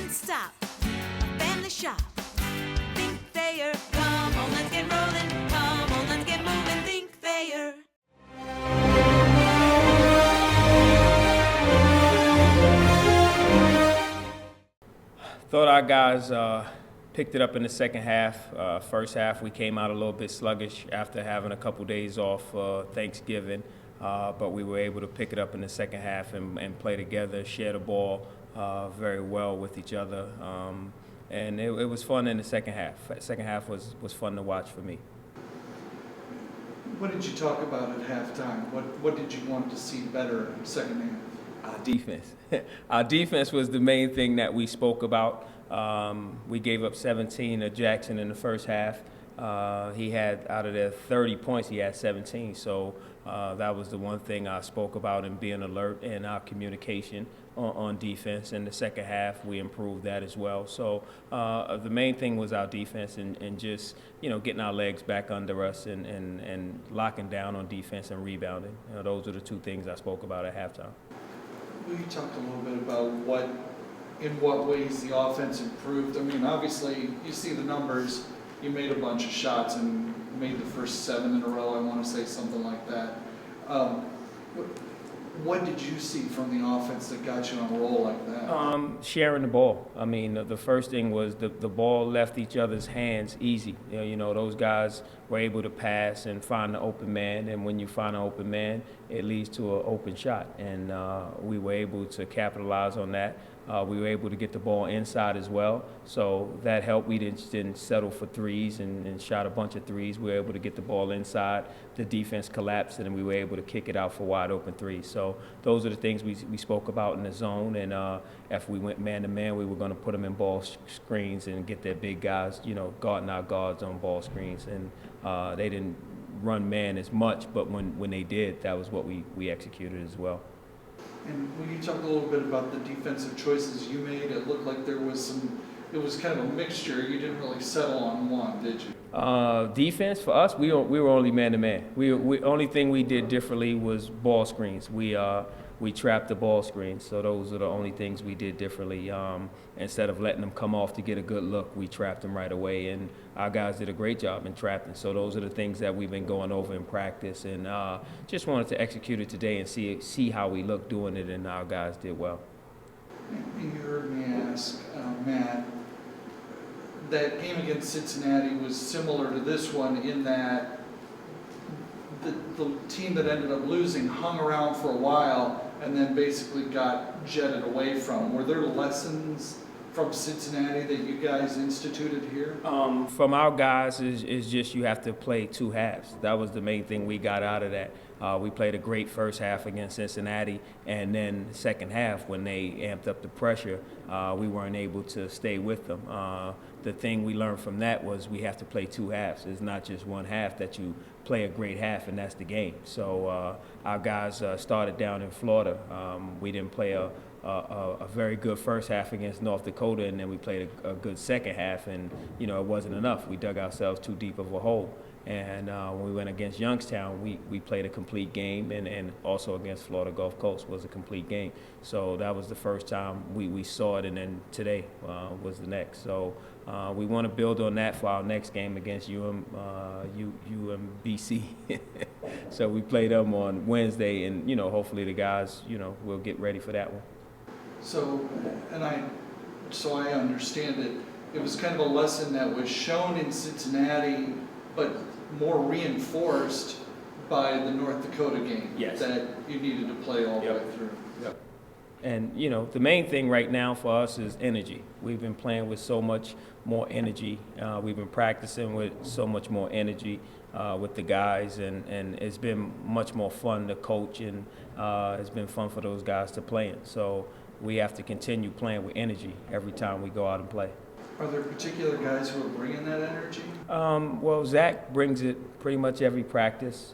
one stop, a family shop. Think Thayer, come on, let's get rolling. Come on, let's get moving. Think Thayer. Thought our guys picked it up in the second half. First half, we came out a little bit sluggish after having a couple days off Thanksgiving, but we were able to pick it up in the second half and play together, share the ball very well with each other, and it was fun in the second half. Second half was fun to watch for me. What did you talk about at halftime? What did you want to see better in the second half? Our defense. Our defense was the main thing that we spoke about. We gave up 17 to Jackson in the first half. He had, out of their 30 points, he had 17. So that was the one thing I spoke about, and being alert and our communication on defense. In the second half, we improved that as well. So the main thing was our defense and just, getting our legs back under us and locking down on defense and rebounding. Those are the two things I spoke about at halftime. Well, you talked a little bit about in what ways the offense improved. I mean, obviously, you see the numbers. You made a bunch of shots and made the first 7 in a row, I want to say, something like that. What did you see from the offense that got you on a roll like that? Sharing the ball. I mean, the first thing was the ball left each other's hands easy. Those guys were able to pass and find the open man, and when you find an open man, it leads to an open shot, and we were able to capitalize on that. We were able to get the ball inside as well, so that helped. We didn't settle for threes and shot a bunch of threes. We were able to get the ball inside. The defense collapsed, and we were able to kick it out for wide open threes. So those are the things we spoke about in the zone, and if we went man-to-man, we were going to put them in ball screens and get their big guys, guarding our guards on ball screens. And they didn't run man as much, but when they did, that was what we executed as well. And when you talk a little bit about the defensive choices you made, it looked like it was kind of a mixture. You didn't really settle on one, did you? Defense for us, we were only man-to-man. Only thing we did differently was ball screens. We trapped the ball screens, so those are the only things we did differently. Instead of letting them come off to get a good look, we trapped them right away, and our guys did a great job in trapping. So those are the things that we've been going over in practice, and just wanted to execute it today and see how we look doing it, and our guys did well. You heard me ask Matt, that game against Cincinnati was similar to this one in that the team that ended up losing hung around for a while and then basically got jetted away from. Were there lessons from Cincinnati that you guys instituted here? From our guys is just you have to play two halves. That was the main thing we got out of that. We played a great first half against Cincinnati, and then the second half, when they amped up the pressure, we weren't able to stay with them. The thing we learned from that was we have to play two halves. It's not just one half that you play a great half, and that's the game. So our guys started down in Florida. We didn't play a very good first half against North Dakota, and then we played a good second half, and it wasn't enough. We dug ourselves too deep of a hole. And when we went against Youngstown, we played a complete game, and also against Florida Gulf Coast was a complete game. So that was the first time we saw it, and then today was the next. So we want to build on that for our next game against UMBC. So we play them on Wednesday, and hopefully the guys will get ready for that one. So I understand it. It was kind of a lesson that was shown in Cincinnati, but more reinforced by the North Dakota game. Yes. That you needed to play all the way through. Yep. And the main thing right now for us is energy. We've been playing with so much more energy. We've been practicing with so much more energy with the guys, and it's been much more fun to coach, and it's been fun for those guys to play in. So we have to continue playing with energy every time we go out and play. Are there particular guys who are bringing that energy? Well, Zach brings it pretty much every practice.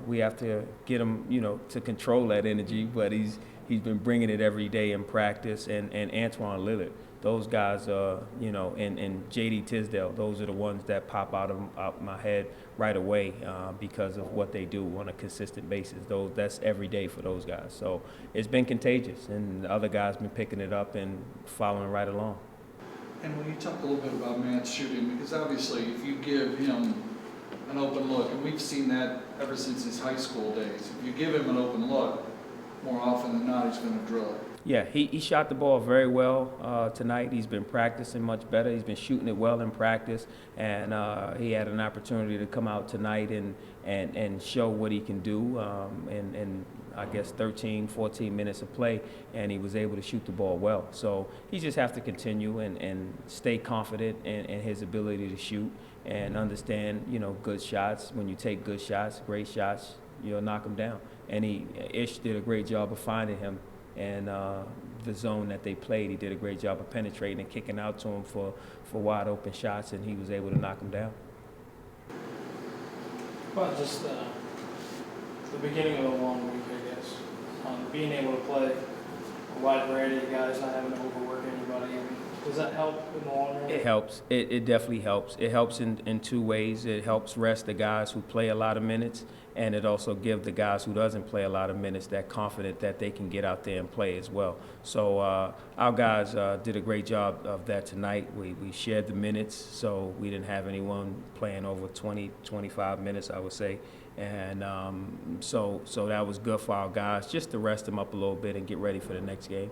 We have to get him, to control that energy, but he's been bringing it every day in practice, and Antoine Lillard. those guys, and J.D. Tisdale, those are the ones that pop out my head right away because of what they do on a consistent basis. That's every day for those guys. So it's been contagious, and the other guys been picking it up and following right along. And when you talk a little bit about Matt's shooting, because obviously if you give him an open look, and we've seen that ever since his high school days, if you give him an open look, more often than not, he's going to drill it. Yeah, he shot the ball very well tonight. He's been practicing much better. He's been shooting it well in practice, and he had an opportunity to come out tonight and show what he can do in I guess 13, 14 minutes of play, and he was able to shoot the ball well. So he just have to continue and stay confident in his ability to shoot and understand, good shots. When you take good shots, great shots, you'll knock them down. And Ish did a great job of finding him. And the zone that they played, he did a great job of penetrating and kicking out to him for wide open shots, and he was able to knock him down. Well, just the beginning of a long week, I guess. Being able to play a wide variety of guys, not having to overwork anybody. Does that help in the long run? It helps. It definitely helps. It helps in two ways. It helps rest the guys who play a lot of minutes, and it also gives the guys who doesn't play a lot of minutes that confidence that they can get out there and play as well. So our guys did a great job of that tonight. We shared the minutes, so we didn't have anyone playing over 20, 25 minutes, I would say. And so that was good for our guys, just to rest them up a little bit and get ready for the next game.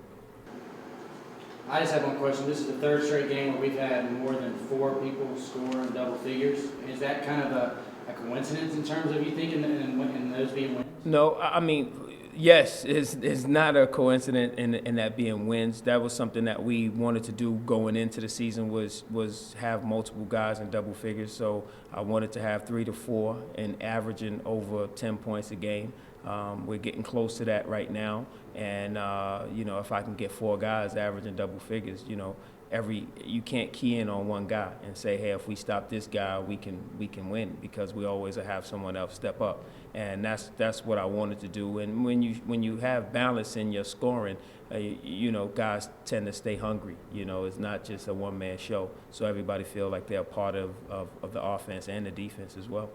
I just have one question. This is the third straight game where we've had more than 4 people score in double figures. Is that kind of a coincidence in terms of you thinking and those being wins? No, I mean, yes, it's not a coincidence in that being wins. That was something that we wanted to do going into the season was have multiple guys in double figures. So I wanted to have 3 to 4 and averaging over 10 points a game. We're getting close to that right now, and if I can get 4 guys averaging double figures, you can't key in on one guy and say, hey, if we stop this guy, we can win, because we always have someone else step up, and that's what I wanted to do. And when you have balance in your scoring, guys tend to stay hungry. It's not just a one-man show, so everybody feel like they're a part of the offense and the defense as well.